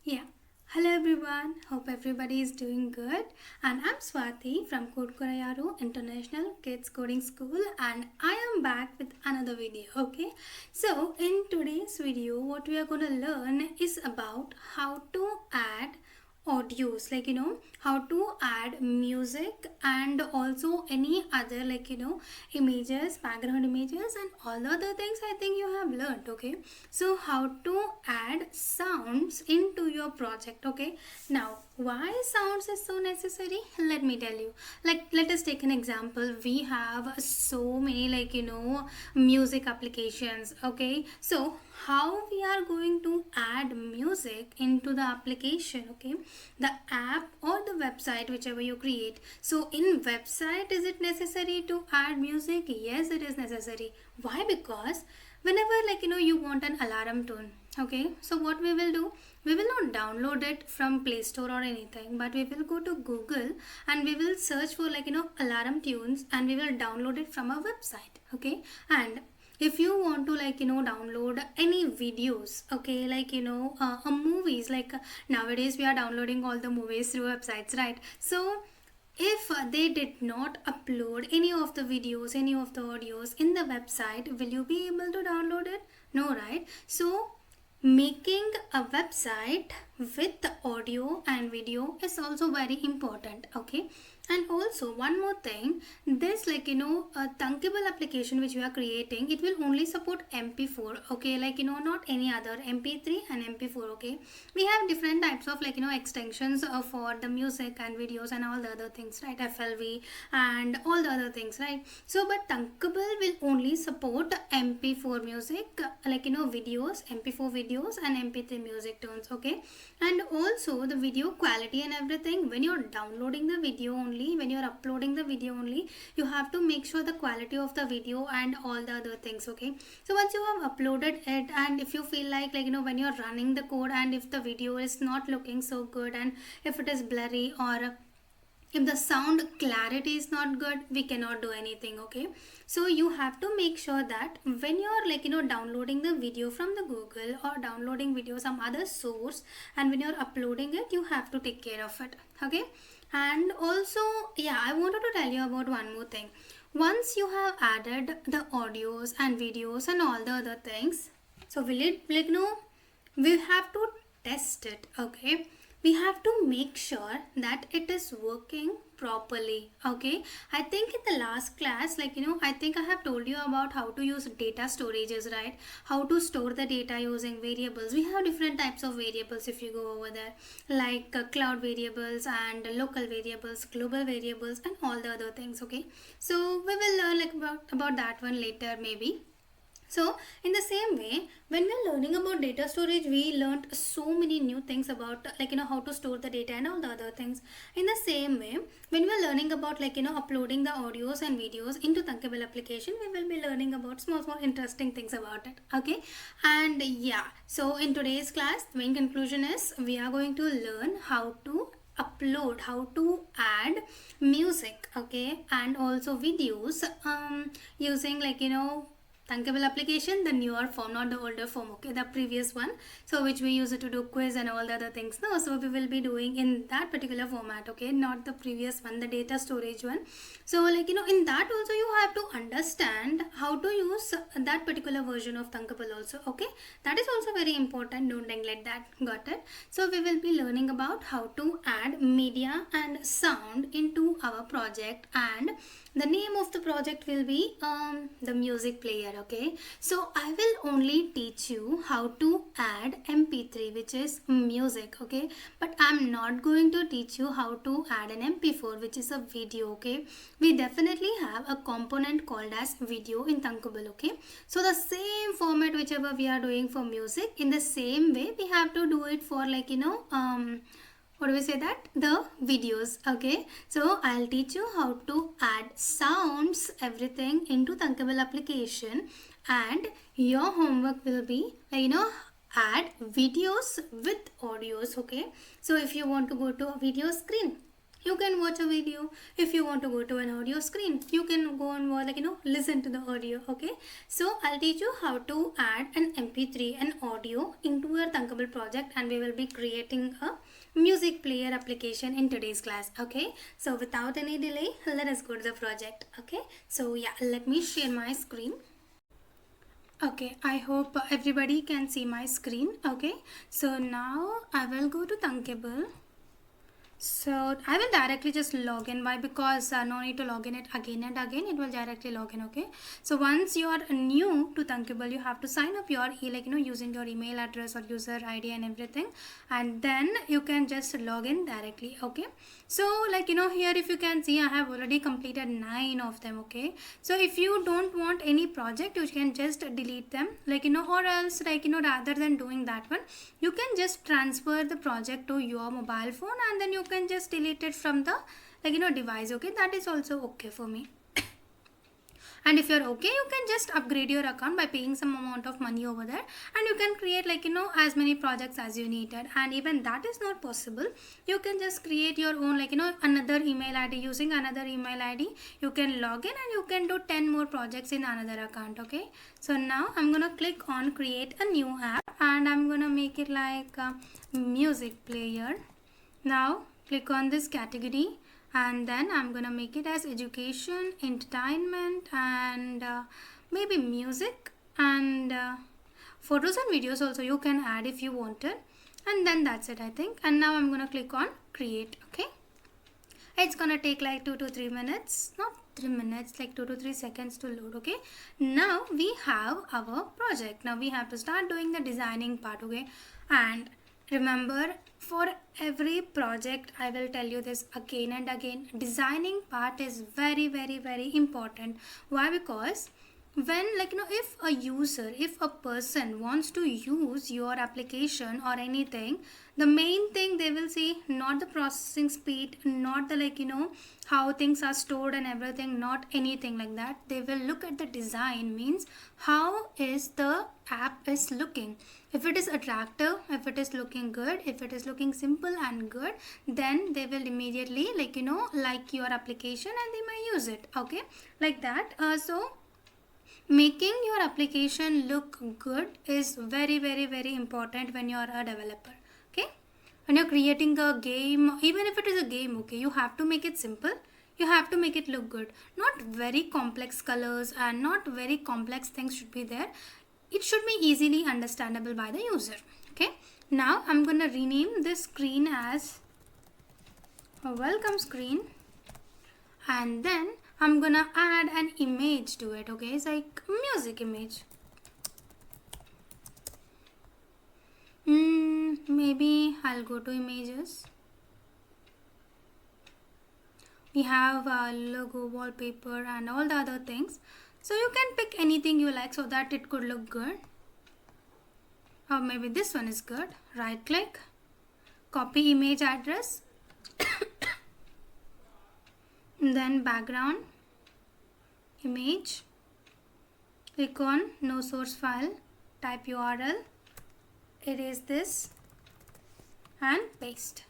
Yeah. Hello everyone. Hope everybody is doing good. And I'm Swathi from CodeKaroYaaro International Kids Coding School, and I am back with another video. Okay. So in today's video, what we are going to learn is about how to add audios, how to add music and also any other images, background images, and all the other things I think you have learned. Okay, so how to add sounds into your project. Okay, now why sounds is so necessary, let me tell you. Like, let us take an example. We have so many music applications. Okay, so how we are going to add music into the application? Okay, the app or the website, whichever you create. So in website, is it necessary to add music? Yes, it is necessary. Why? Because whenever you want an alarm tone. Okay, so what we will do, we will not download it from Play Store or anything, but we will go to Google and we will search for alarm tunes, and we will download it from a website. Okay, and if you want to download any videos, okay, movies, nowadays we are downloading all the movies through websites, right? So if they did not upload any of the videos, any of the audios in the website, will you be able to download it? No, right? So making a website with the audio and video is also very important. Okay, and also one more thing, this a Thunkable application which we are creating, it will only support MP4. Okay, not any other MP3 and MP4. Okay, we have different types of extensions for the music and videos and all the other things, right? FLV and all the other things, right? So but Thunkable will only support MP4 music, videos, MP4 videos and MP3 music tones. Okay, and also the video quality and everything, when you're downloading the video only, when you're uploading the video only, you have to make sure the quality of the video and all the other things. Okay, so once you have uploaded it, and if you feel when you're running the code, and if the video is not looking so good, and if it is blurry, or if the sound clarity is not good, we cannot do anything. Okay, so you have to make sure that when you're downloading the video from the Google or downloading video some other source, and when you're uploading it, you have to take care of it. Okay, and also, yeah, I wanted to tell you about one more thing. Once you have added the audios and videos and all the other things, so will it we have to test it. Okay, we have to make sure that it is working properly. Okay, I think in the last class, I think I have told you about how to use data storages, right? How to store the data using variables. We have different types of variables if you go over there, like cloud variables and local variables, global variables, and all the other things. Okay, so we will learn about that one later maybe. So in the same way, when we're learning about data storage, we learned so many new things about how to store the data and all the other things. In the same way, when we're learning about uploading the audios and videos into Thunkable application, we will be learning about small interesting things about it. Okay, and yeah, so in today's class, the main conclusion is we are going to learn how to upload, how to add music, okay, and also videos using Thunkable application, the newer form, not the older form. Okay, the previous one, so which we use it to do quiz and all the other things. No, so we will be doing in that particular format. Okay, not the previous one, the data storage one. So in that also you have to understand how to use that particular version of Thunkable also. Okay, that is also very important. Don't neglect that. Got it? So we will be learning about how to add media and sound into our project, and the name of the project will be the music player. Okay, so I will only teach you how to add mp3, which is music. Okay, but I'm not going to teach you how to add an mp4, which is a video. Okay, we definitely have a component called as video in Thunkable. Okay, so the same format whichever we are doing for music, in the same way we have to do it for what do we say, that the videos. Okay, so I'll teach you how to add sounds, everything into Thunkable application, and your homework will be add videos with audios. Okay, so if you want to go to a video screen, You can watch a video. If you want to go to an audio screen, you can go and listen to the audio. Okay, so I'll teach you how to add an mp3 and audio into your Thunkable project, and we will be creating a music player application in today's class. Okay, so without any delay, let us go to the project. Okay, so yeah, let me share my screen. Okay, I hope everybody can see my screen. Okay, so now I will go to Thunkable. So I will directly just log in. Why? Because no need to log in it again and again. It will directly log in. Okay. So once you are new to Thunkable, you have to sign up your using your email address or user ID and everything, and then you can just log in directly. Okay. So here, if you can see, I have already completed 9 of them. Okay. So if you don't want any project, you can just delete them. Or else rather than doing that one, you can just transfer the project to your mobile phone, and then you can just delete it from the device. Okay, that is also okay for me. And if you're okay, you can just upgrade your account by paying some amount of money over there, and you can create as many projects as you needed. And even that is not possible, you can just create your own another email ID. Using another email ID, you can log in and you can do 10 more projects in another account. Okay, so now I'm gonna click on create a new app, and I'm gonna make it like a music player. Now click on this category, and then I'm gonna make it as education, entertainment, and maybe music, and photos and videos also you can add if you wanted. And then that's it, I think. And now I'm gonna click on create. Okay, it's gonna take like 2 to 3 minutes, not 3 minutes, like 2 to 3 seconds to load. Okay, now we have our project. Now we have to start doing the designing part. Okay, and remember, for every project I will tell you this again and again, designing part is very, very, very important. Why? Because when if a person wants to use your application or anything, the main thing they will see, not the processing speed, not the how things are stored and everything, not anything like that. They will look at the design, means how is the app is looking. If it is attractive, if it is looking good, if it is looking simple and good, then they will immediately like your application, and they might use it. Okay, like that. So making your application look good is very, very, very important when you are a developer. Okay, when you're creating a game, even if it is a game, okay, you have to make it simple. You have to make it look good. Not very complex colors and not very complex things should be there. It should be easily understandable by the user. Okay, now I'm gonna rename this screen as a welcome screen, and then I'm gonna add an image to it. Okay, it's like music image. Maybe I'll go to images. We have a logo, wallpaper, and all the other things. So you can pick anything you like so that it could look good. Or maybe this one is good. Right click, copy image address, then background, image, click on no source file, type URL, erase this, and paste.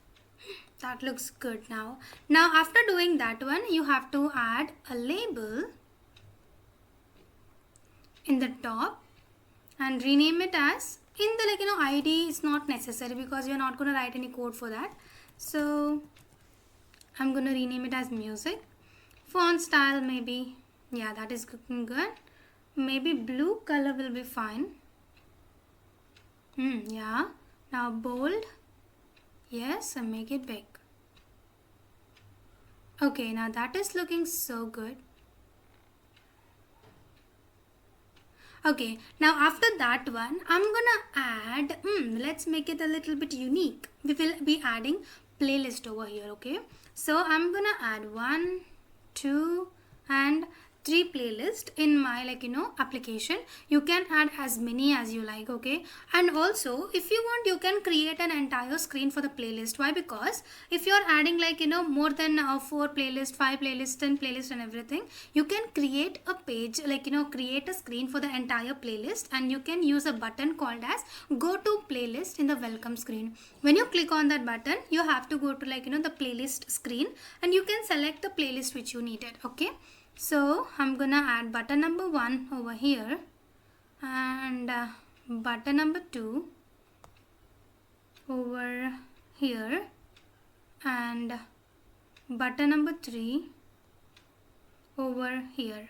That looks good now. Now after doing that one, you have to add a label in the top and rename it as, in the ID is not necessary because you're not going to write any code for that. So I'm going to rename it as music. Font style, maybe, yeah, that is looking good. Maybe blue color will be fine. Yeah. Now bold, yes, and make it big. Okay, now that is looking so good. Okay, now after that one, I'm gonna add, let's make it a little bit unique. We will be adding playlist over here. Okay, so I'm gonna add 1, 2, and 3 playlists in my application. You can add as many as you like, okay? And also if you want, you can create an entire screen for the playlist. Why? Because if you're adding more than 4 playlists, 5 playlists, 10 playlists and everything, you can create a page, create a screen for the entire playlist, and you can use a button called as go to playlist in the welcome screen. When you click on that button, you have to go to the playlist screen, and you can select the playlist which you needed, okay? So I'm gonna add button number 1 over here, and button number 2 over here, and button number 3 over here.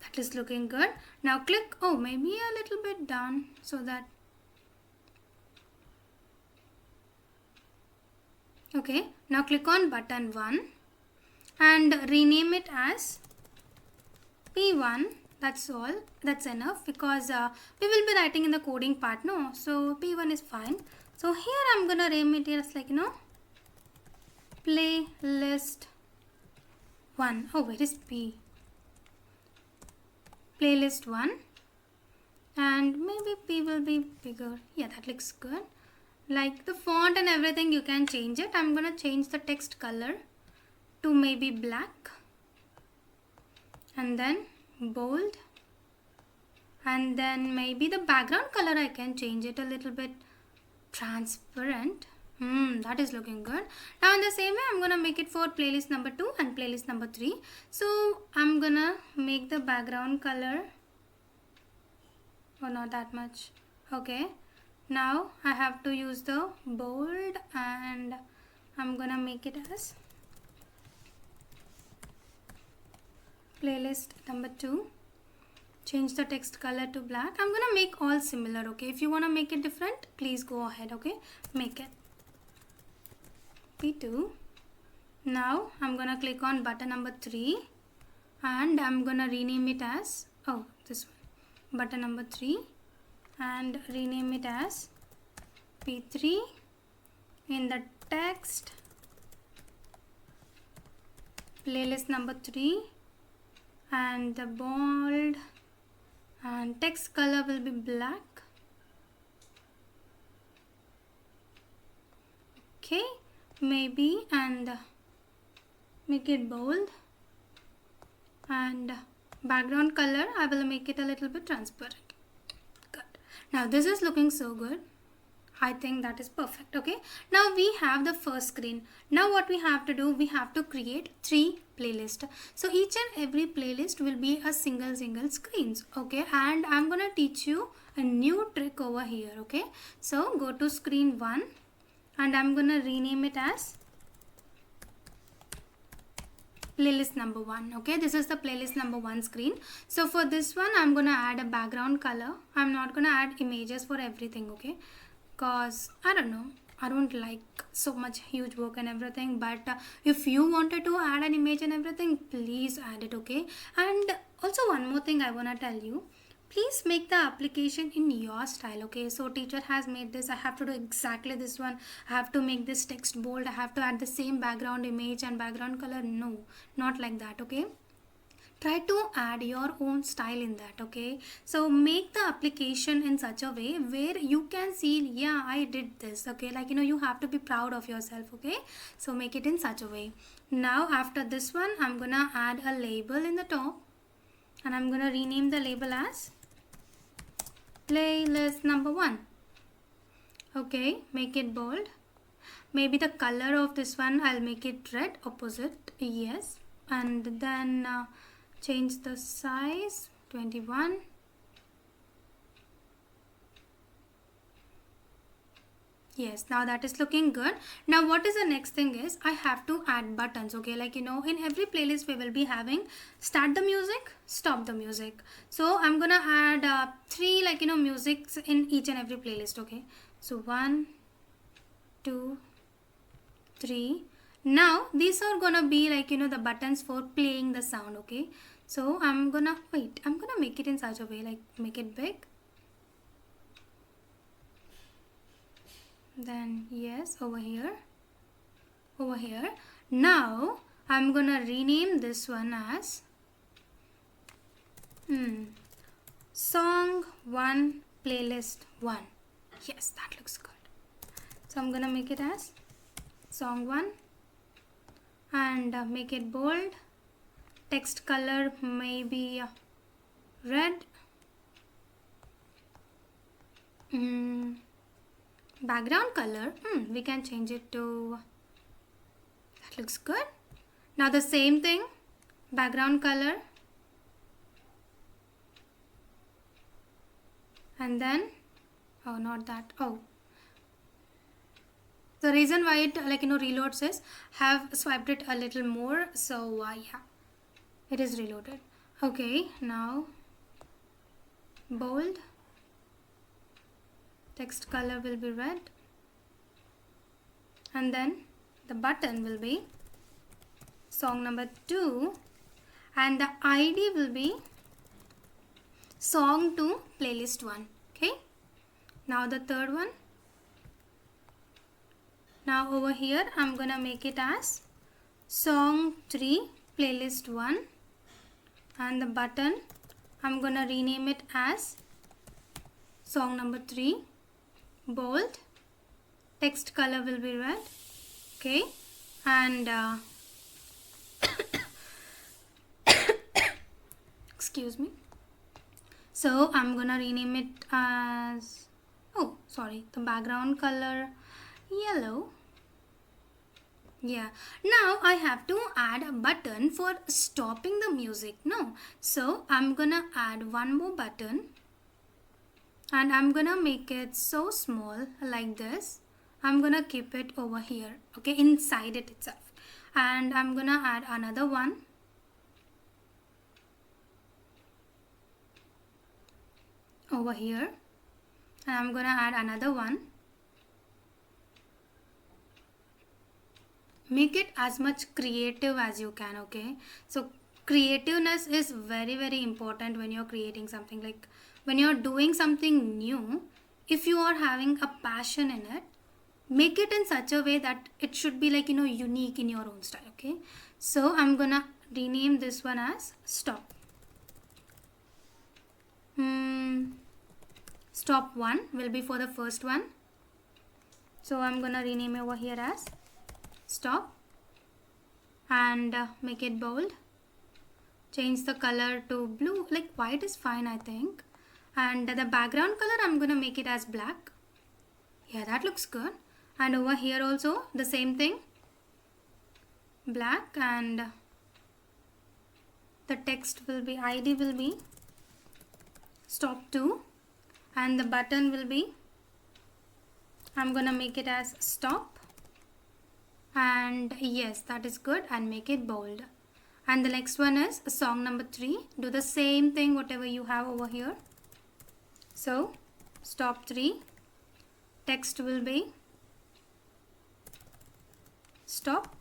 That is looking good. Now click, maybe a little bit down so that, okay. Now click on button 1 and rename it as P1. That's all. That's enough, because we will be writing in the coding part, no? So P1 is fine. So here I'm gonna name it as playlist 1. Where is P? Playlist 1, and maybe P will be bigger. Yeah, that looks good. Like the font and everything, you can change it. I'm gonna change the text color to maybe black, and then bold, and then maybe the background color I can change it a little bit transparent. That is looking good. Now in the same way, I'm gonna make it for playlist number 2 and playlist number 3. So I'm gonna make the background color, not that much, okay? Now I have to use the bold, and I'm gonna make it as playlist number 2. Change the text color to black. I'm gonna make all similar, okay? If you wanna make it different, please go ahead, okay? Make it P2. Now I'm gonna click on button number 3, and I'm gonna rename it as this one, button number 3, and rename it as P3 in the text, playlist number 3, and the bold and text color will be black, okay? Maybe, and make it bold, and background color I will make it a little bit transparent. Good. Now this is looking so good. I think that is perfect, okay? Now we have the first screen. Now what we have to do, we have to create 3 playlists. So each and every playlist will be a single screens, okay? And I'm gonna teach you a new trick over here, okay? So go to screen 1, and I'm gonna rename it as playlist number 1, okay? This is the playlist number 1 screen. So for this one, I'm gonna add a background color. I'm not gonna add images for everything, okay? Because I don't like so much huge work and everything, but if you wanted to add an image and everything, please add it, okay? And also one more thing I want to tell you, please make the application in your style, okay? So teacher has made this, I have to do exactly this one, I have to make this text bold, I have to add the same background image and background color. No, not like that, okay? Try to add your own style in that, okay? So make the application in such a way where you can see, yeah, I did this, okay? You have to be proud of yourself, okay? So make it in such a way. Now after this one, I'm gonna add a label in the top, and I'm gonna rename the label as playlist number 1, okay? Make it bold. Maybe the color of this one, I'll make it red, opposite, yes. And then change the size, 21. Yes, now that is looking good. Now what is the next thing is, I have to add buttons, okay? In every playlist we will be having start the music, stop the music. So I'm gonna add 3 musics in each and every playlist, okay? So 1, 2, 3. Now these are gonna be the buttons for playing the sound, okay? So I'm gonna make it in such a way, make it big, then yes, over here. Now I'm gonna rename this one as Song 1 playlist 1. Yes, that looks good. So I'm gonna make it as song 1 and make it bold. Text color maybe red. Background color, we can change it to, that looks good. Now the same thing, background color, and then, oh not that, oh. The reason why it reloads is, have swiped it a little more, so yeah, it is reloaded. Okay, now bold. Text color will be red, and then the button will be song number 2 and the ID will be song 2 playlist 1. Okay, now the third one. Now over here I'm gonna make it as song 3 playlist 1 and the button I'm gonna rename it as song number 3 bold. Text color will be red. Okay, and excuse me. So I'm gonna rename it as, oh sorry, the background color yellow. Yeah, now I have to add a button for stopping the music. No, so I'm gonna add one more button and I'm gonna make it so small like this. I'm gonna keep it over here, okay, inside it itself, and I'm gonna add another one over here, and I'm gonna add another one. Make it as much creative as you can, okay? So creativeness is very, very important when you're creating something. Like when you're doing something new, if you are having a passion in it, make it in such a way that it should be like, unique in your own style, okay? So I'm gonna rename this one as stop. Stop 1 will be for the first one. So I'm gonna rename over here as stop and make it bold. Change the color to blue, like white is fine I think. And the background color I'm gonna make it as black. Yeah, that looks good. And over here also the same thing, black, and the text will be, ID will be stop 2 and the button will be, I'm gonna make it as stop, and yes, that is good, and make it bold. And the next one is song number 3. Do the same thing whatever you have over here. So stop 3, text will be stop,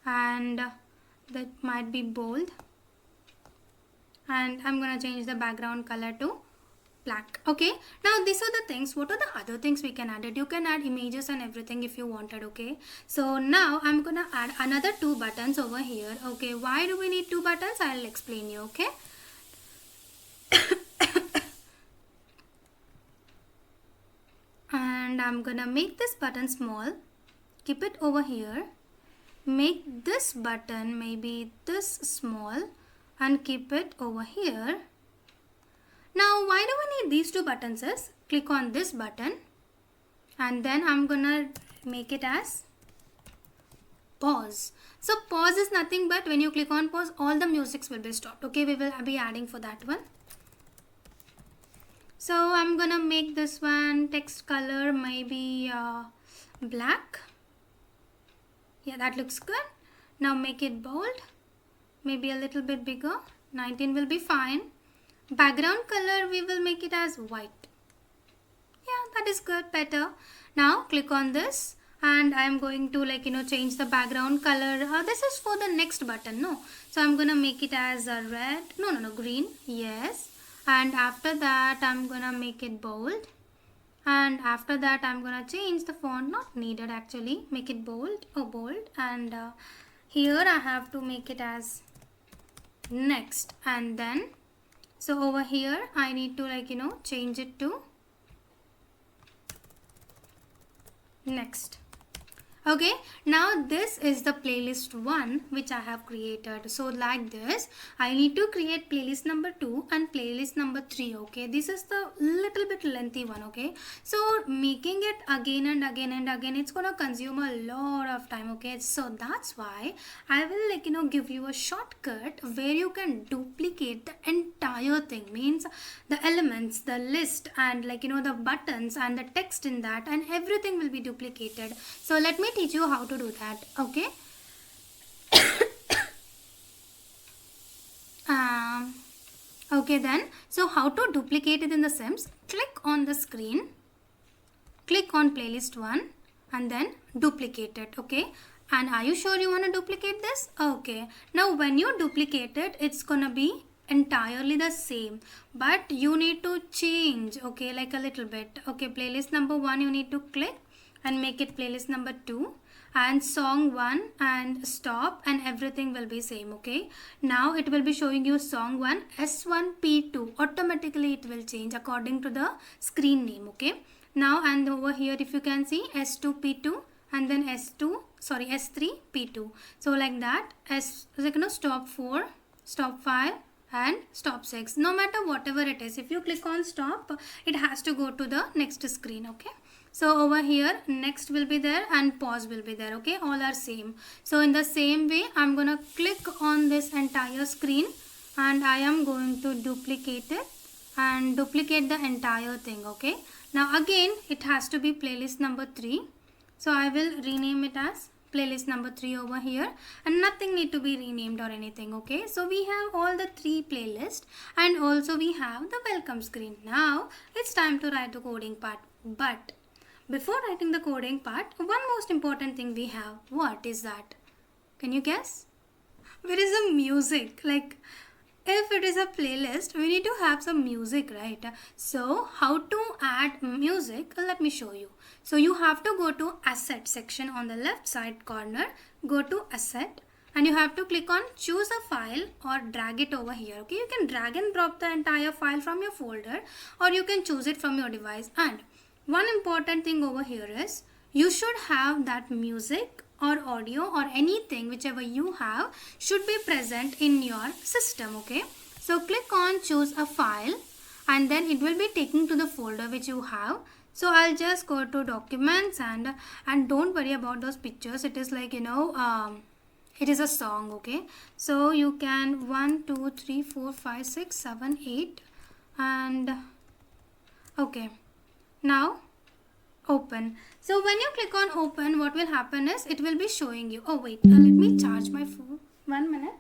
and that might be bold, and I'm gonna change the background color to black. Okay, now these are the things. What are the other things we can add? You can add images and everything if you wanted. Okay, so now I'm gonna add another 2 buttons over here. Okay, why do we need 2 buttons? I'll explain you. Okay. And I'm gonna make this button small, keep it over here, make this button maybe this small and keep it over here. Now why do we need these 2 buttons is, click on this button and then I'm gonna make it as pause. So pause is nothing but when you click on pause, all the musics will be stopped. Okay, we will be adding for that one. So I'm gonna make this one text color maybe black. Yeah, that looks good. Now make it bold, maybe a little bit bigger. 19 will be fine. Background color we will make it as white. Yeah, that is good, better. Now click on this and I am going to change the background color. This is for the next button, no? So I'm gonna make it as a red, no, green, yes. And after that I'm gonna make it bold, and after that I'm gonna change the font, not needed actually, make it bold, and here I have to make it as next, and then So over here I need to change it to next. Okay, now this is the playlist 1 which I have created. So like this, I need to create playlist number 2 and playlist number 3. Okay, this is the little bit lengthy one. Okay, so making it again and again and again, it's gonna consume a lot of time. Okay, so that's why I will give you a shortcut where you can duplicate the entire thing, means the elements, the list, and the buttons and the text in that, and everything will be duplicated. So let me teach you how to do that. Okay. Okay then, so how to duplicate it in the Sims? Click on the screen, click on playlist 1 and then duplicate it. Okay, and are you sure you want to duplicate this? Okay, now when you duplicate it, it's gonna be entirely the same, but you need to change, okay, like a little bit. Okay, playlist number 1 you need to click and make it playlist number 2, and song 1 and stop, and everything will be same. Okay, now it will be showing you song 1 S1P2, automatically it will change according to the screen name. Okay, now and over here if you can see S2P2 and then S3P2, so like that, stop 4, stop 5 and stop 6. No matter whatever it is, if you click on stop, it has to go to the next screen. Okay, so over here next will be there and pause will be there. Okay, all are same. So in the same way I'm gonna click on this entire screen and I am going to duplicate it and duplicate the entire thing. Okay, now again it has to be playlist number 3, so I will rename it as playlist number 3 over here, and nothing need to be renamed or anything. Okay, so we have all the 3 playlists and also we have the welcome screen. Now it's time to write the coding part, but before writing the coding part, one most important thing we have. What is that? Can you guess? Where is the music? Like, if it is a playlist, we need to have some music, right? So how to add music? Let me show you. So you have to go to asset section on the left side corner, go to asset, and you have to click on choose a file or drag it over here. Okay, you can drag and drop the entire file from your folder, or you can choose it from your device. And one important thing over here is you should have that music or audio or anything whichever you have should be present in your system. Okay, so click on choose a file and then it will be taken to the folder which you have. So I'll just go to documents and don't worry about those pictures. It is like it is a song. Okay, so you can 1 2 3 4 5 6 7 8 and okay, now open. So when you click on open, what will happen is it will be showing you. Oh wait, let me charge my phone. 1 minute.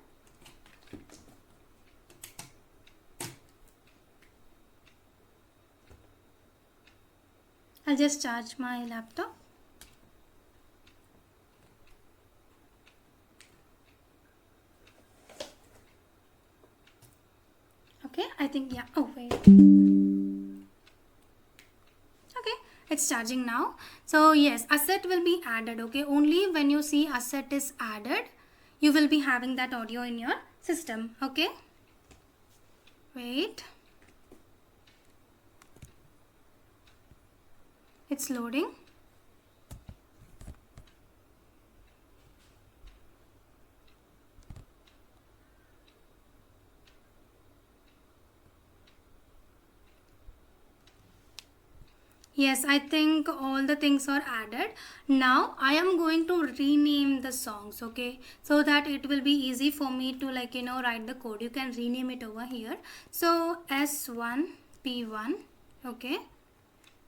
I'll just charge my laptop. Okay, I think yeah. Oh wait. It's charging now. So yes, asset will be added. Okay, only when you see asset is added, you will be having that audio in your system. Okay, wait, it's loading. Yes, I think all the things are added. Now I am going to rename the songs, okay, so that it will be easy for me to write the code. You can rename it over here. So S1P1, okay,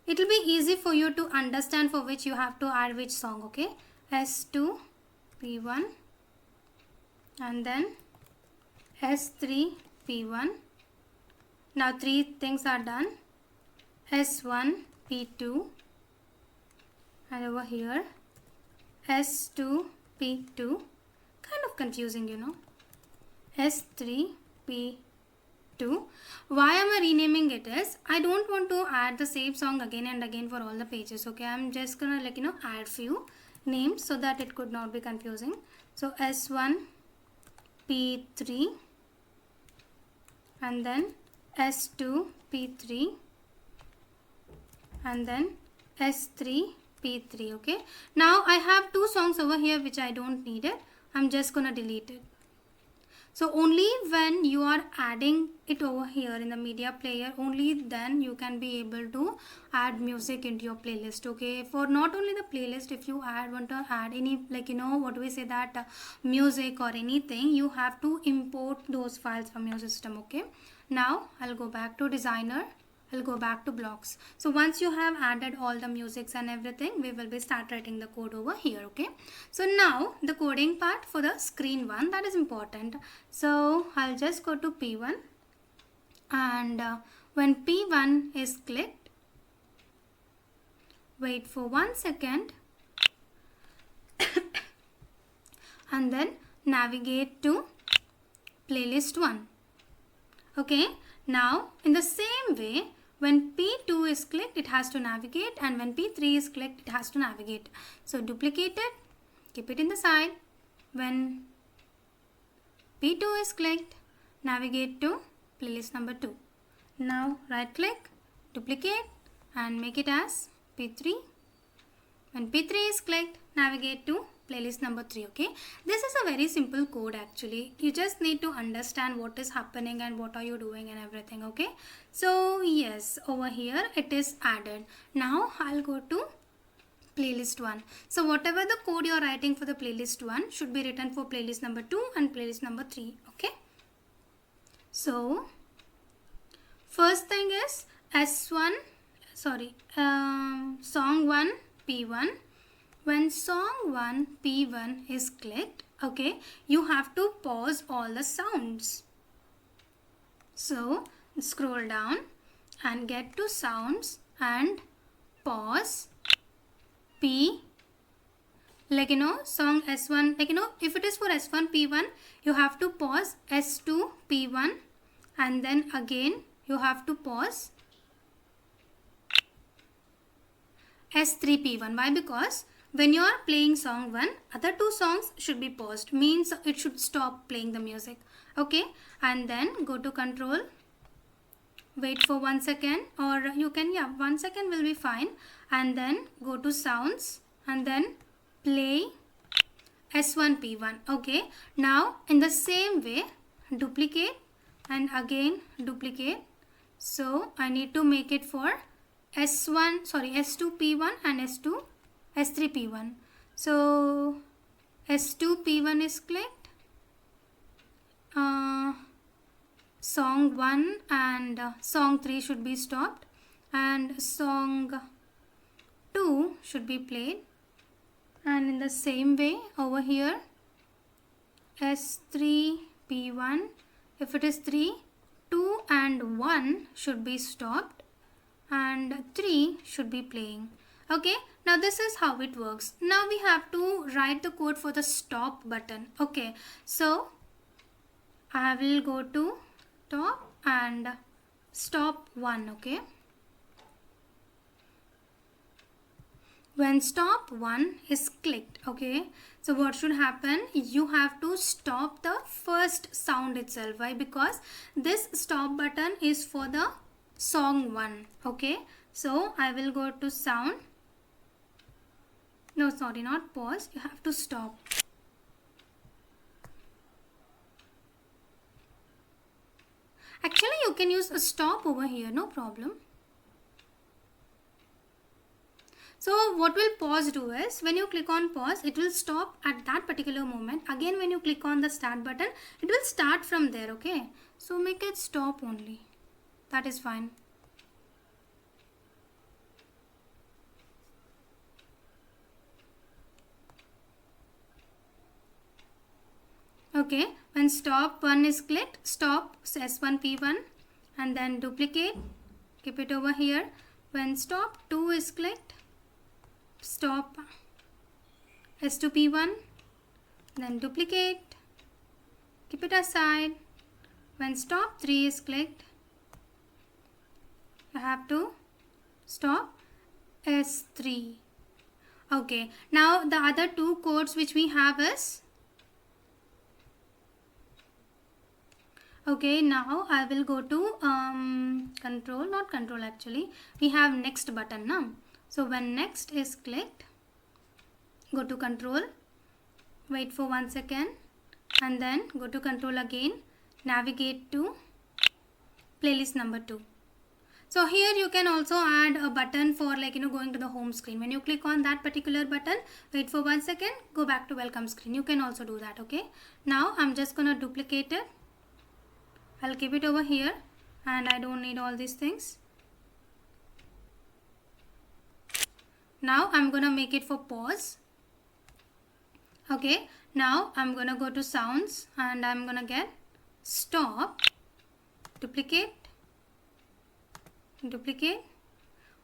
it will be easy for you to understand for which you have to add which song. Okay, S2P1 and then S3P1. Now 3 things are done. S1P2 and over here S2P2, kind of confusing, S3P2. Why am I renaming it is I don't want to add the same song again and again for all the pages. Okay, I'm just gonna add few names so that it could not be confusing. So S1P3 and then S2 P3 and then S3 P3. Okay, now I have two songs over here which I don't need it. I'm just gonna delete it. So only when you are adding it over here in the media player, only then you can be able to add music into your playlist. Okay, for not only the playlist, if you want to add any, like, what do we say, that music or anything, you have to import those files from your system. Okay, now I'll go back to designer. I'll go back to blocks. So once you have added all the musics and everything, we will be start writing the code over here. Okay, so now the coding part for the screen one, that is important. So I'll just go to P1 and when P1 is clicked, wait for 1 second and then navigate to playlist 1. Okay, now in the same way, when P2 is clicked, it has to navigate, and when P3 is clicked, it has to navigate. So duplicate it, keep it in the side. When P2 is clicked, navigate to playlist number 2. Now right click, duplicate and make it as P3. When P3 is clicked, navigate to playlist number 3. Okay, this is a very simple code actually. You just need to understand what is happening and what are you doing and everything. Okay, so yes, over here it is added. Now I'll go to playlist 1. So whatever the code you're writing for the playlist 1 should be written for playlist number 2 and playlist number 3. Okay, so first thing is song 1 P1. When song 1 P1 is clicked, okay, you have to pause all the sounds. So scroll down and get to sounds and pause P, like song S1, if it is for S1 P1, you have to pause S2 P1 and then again you have to pause S3 P1. Why? Because when you are playing song 1, other two songs should be paused, means it should stop playing the music. Okay, and then go to control, wait for 1 second, or you can, 1 second will be fine, and then go to sounds and then play S1 P1. Okay, now in the same way, duplicate and again duplicate. So I need to make it for S2 P1 and S3 P1. So S2 P1 is clicked, song 1 and song 3 should be stopped and song 2 should be played, and in the same way over here S3 P1, if it is 3, 2 and 1 should be stopped and 3 should be playing. Okay, now this is how it works. Now we have to write the code for the stop button. Okay, so I will go to top and stop 1. Okay, when stop 1 is clicked, okay, so what should happen? You have to stop the first sound itself. Why? Because this stop button is for the song 1. Okay, so I will go to sound. No, sorry, not pause. You have to stop. Actually, you can use a stop over here, no problem. So what will pause do is, when you click on pause, it will stop at that particular moment. Again, when you click on the start button, it will start from there. Okay, so make it stop only. That is fine. Okay, when stop 1 is clicked, stop S1 P1 and then duplicate, keep it over here. When stop 2 is clicked, stop S2 P1, then duplicate, keep it aside. When stop 3 is clicked, you have to stop S3. Okay, now the other two codes which we have is, Okay, now I will go to not control actually. We have next button now. So when next is clicked, go to control, wait for 1 second, and then go to control again, navigate to playlist number 2. So here you can also add a button for going to the home screen. When you click on that particular button, wait for 1 second, go back to welcome screen. You can also do that. Okay, now I'm just gonna duplicate it. I'll keep it over here, and I don't need all these things. Now I'm gonna make it for pause. Okay, now I'm gonna go to sounds and I'm gonna get stop, duplicate.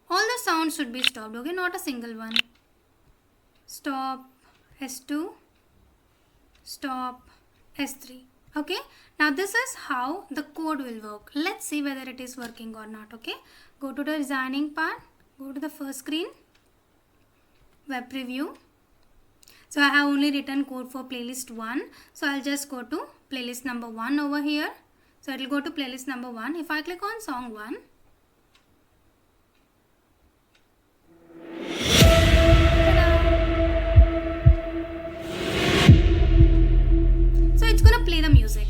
All the sounds should be stopped. Okay, not a single one. Stop S2, stop S3. Okay, now this is how the code will work. Let's see whether it is working or not. Okay, go to the designing part, go to the first screen, web preview. So I have only written code for playlist 1. So I'll just go to playlist number 1 over here. So it will go to playlist number 1. If I click on song 1, so it's gonna play the music.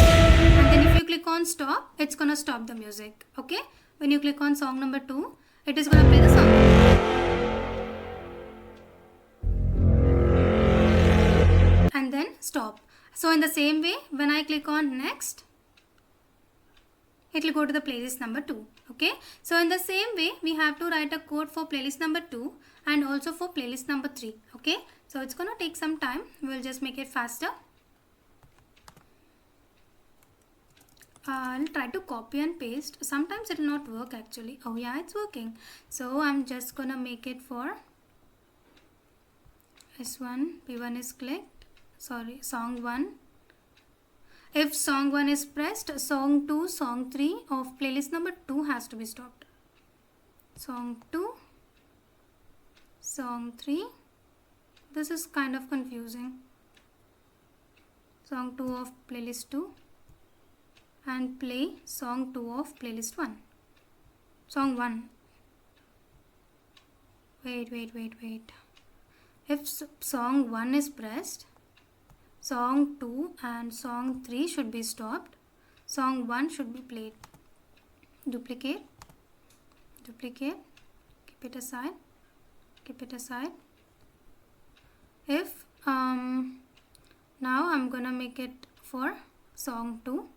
And then if you click on stop, it's gonna stop the music. Okay. When you click on song number 2, it is gonna play the song. And then stop. So in the same way, when I click on next, it will go to the playlist number 2. Okay, so in the same way, we have to write a code for playlist number 2 and also for playlist number 3. Okay, so it's gonna take some time. We'll just make it faster. I'll try to copy and paste. Sometimes it will not work actually. Oh yeah, it's working. So I'm just gonna make it for S1, P1 is clicked. Sorry, song 1. If song 1 is pressed, song 2, song 3 of playlist number 2 has to be stopped. Song 2, song 3. This is kind of confusing. Song 2 of playlist 2 and play song 2 of playlist 1. Song 1. Wait. If song 1 is pressed, song 2 and song 3 should be stopped. Song 1 should be played. Duplicate. Keep it aside. If now I'm gonna make it for song 2,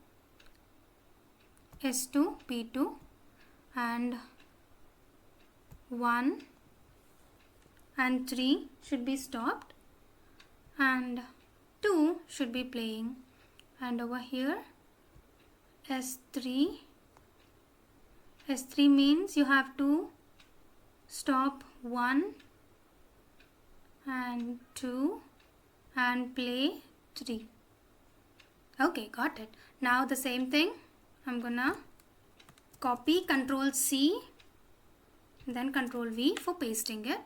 S2, P2, and 1 and 3 should be stopped and 2 should be playing, and over here S3 means you have to stop 1 and 2 and play 3. Okay, got it. Now the same thing, I'm gonna copy, Control C, then Control V for pasting it.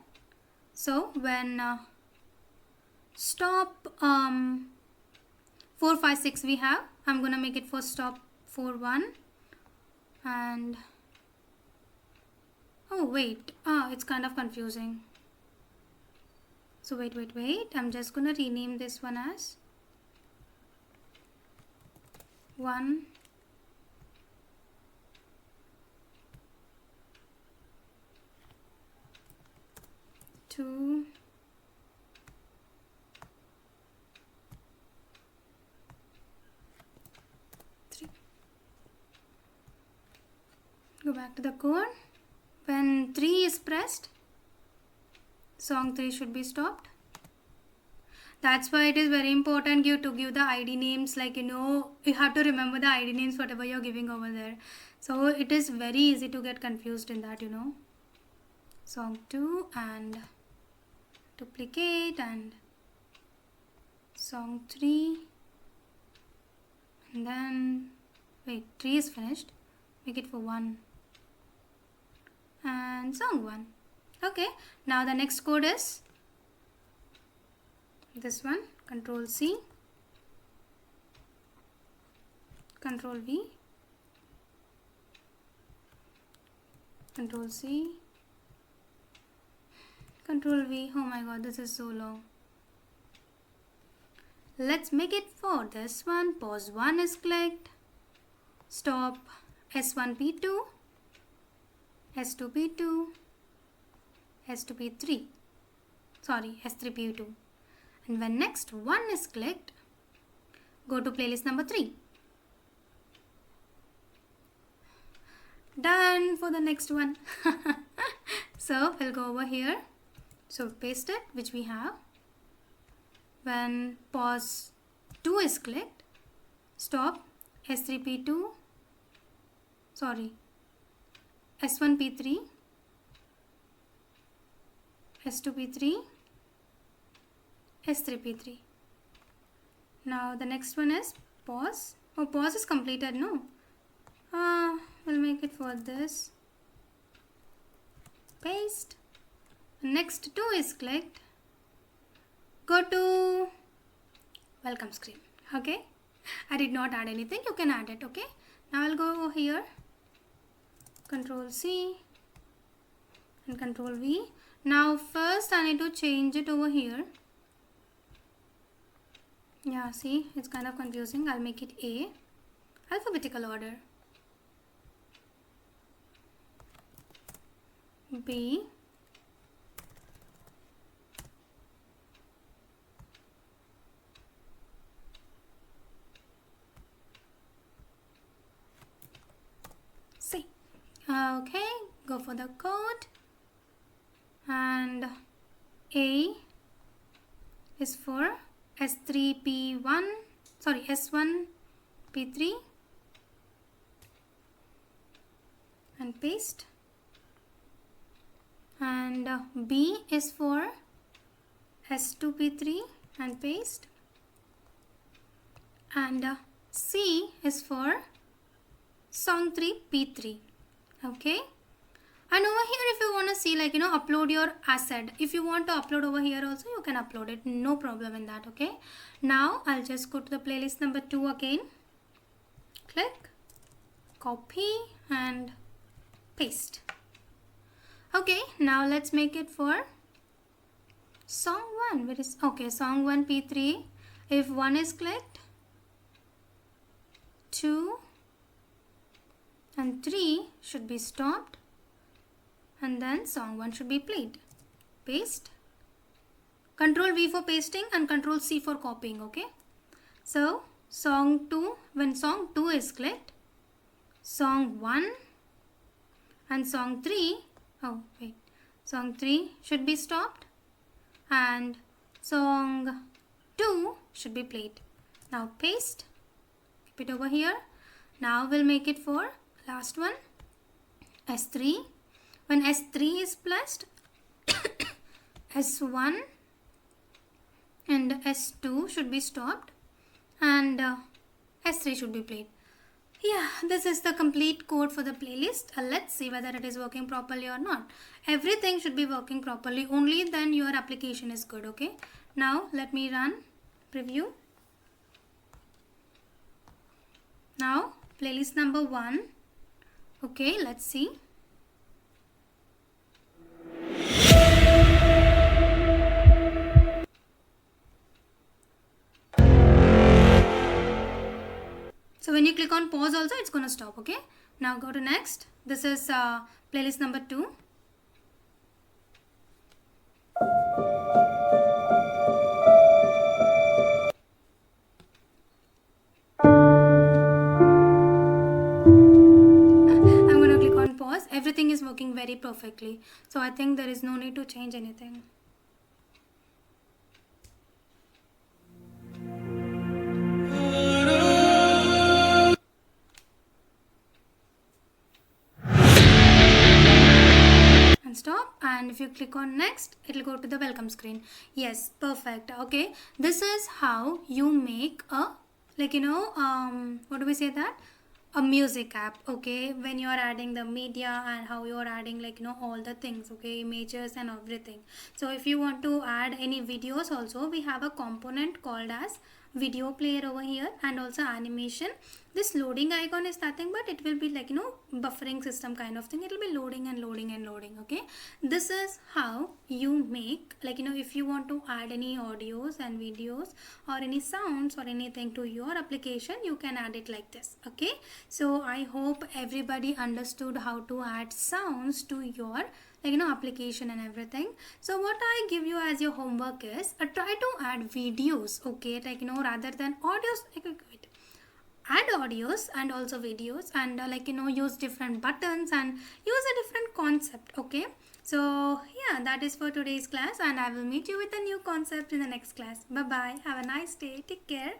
So when stop 4, 5, 6 we have, I'm gonna make it for stop 4, 1 and oh wait, it's kind of confusing. So wait, I'm just gonna rename this one as 1, 2, 3. Go back to the code. When 3 is pressed, song 3 should be stopped. That's why it is very important to give the ID names, you have to remember the ID names whatever you're giving over there. So it is very easy to get confused in that, Song 2 and duplicate and song 3 and then wait, 3 is finished, make it for 1 and song 1. Okay, now the next code is this one, Control C, Control V, Control C, Control V. Oh my god, this is so long. Let's make it for this one. Pause 1 is clicked. Stop S1 P2, S2 P2, S2 P3. Sorry, S3 P2. And when next 1 is clicked, go to playlist number 3. Done for the next one. So we'll go over here. So paste it, which we have. When pause 2 is clicked, stop S3 P2, sorry, S1 P3, S2 P3, S3 P3. Now the next one is pause. Oh, pause is completed, no? We'll make it for this. Paste. Next 2 is clicked. Go to welcome screen. Okay. I did not add anything. You can add it. Okay. Now I'll go over here. Control C and Control V. Now first I need to change it over here. Yeah, see, it's kind of confusing. I'll make it A. Alphabetical order. B. C. Okay, go for the code. And A is for S3P1, sorry, S1 P3 and paste. And B is for S2 P3 and paste. And C is for song 3 P3. Okay. And over here, if you want to see, like, upload your asset. If you want to upload over here also, you can upload it. No problem in that, okay? Now, I'll just go to the playlist number 2 again. Click, copy and paste. Okay, now let's make it for song 1. Where is, okay, song 1 P3. If 1 is clicked, 2 and 3 should be stopped. And then song 1 should be played. Paste. Control V for pasting and Control C for copying. Okay. So song 2, when song 2 is clicked, song 1 and song 3, oh wait, song 3 should be stopped and song 2 should be played. Now paste. Keep it over here. Now we'll make it for last one, S3. When S3 is placed, S1 and S2 should be stopped and S3 should be played. Yeah, this is the complete code for the playlist. Let's see whether it is working properly or not. Everything should be working properly. Only then your application is good. Okay. Now let me run preview. Now playlist number 1. Okay, let's see. So when you click on pause also, it's going to stop, okay? Now go to next. This is playlist number 2. I'm going to click on pause. Everything is working very perfectly. So I think there is no need to change anything. Stop, and if you click on next, it will go to the welcome screen. Yes, perfect. Okay, this is how you make a, like, what do we say that, a music app. Okay, when you are adding the media and how you are adding, like, all the things, okay, images and everything. So if you want to add any videos also, we have a component called as video player over here and also animation. this loading icon is nothing but it will be like, buffering system kind of thing. It will be loading and loading and loading. Okay, this is how you make, like, if you want to add any audios and videos or any sounds or anything to your application, you can add it like this. Okay, so I hope everybody understood how to add sounds to your, like, application and everything. So what I give you as your homework is try to add videos. Okay, like, rather than audios, wait, add audios and also videos, and use different buttons and use a different concept. Okay, so yeah, that is for today's class, and I will meet you with a new concept in the next class. Bye bye, have a nice day, take care.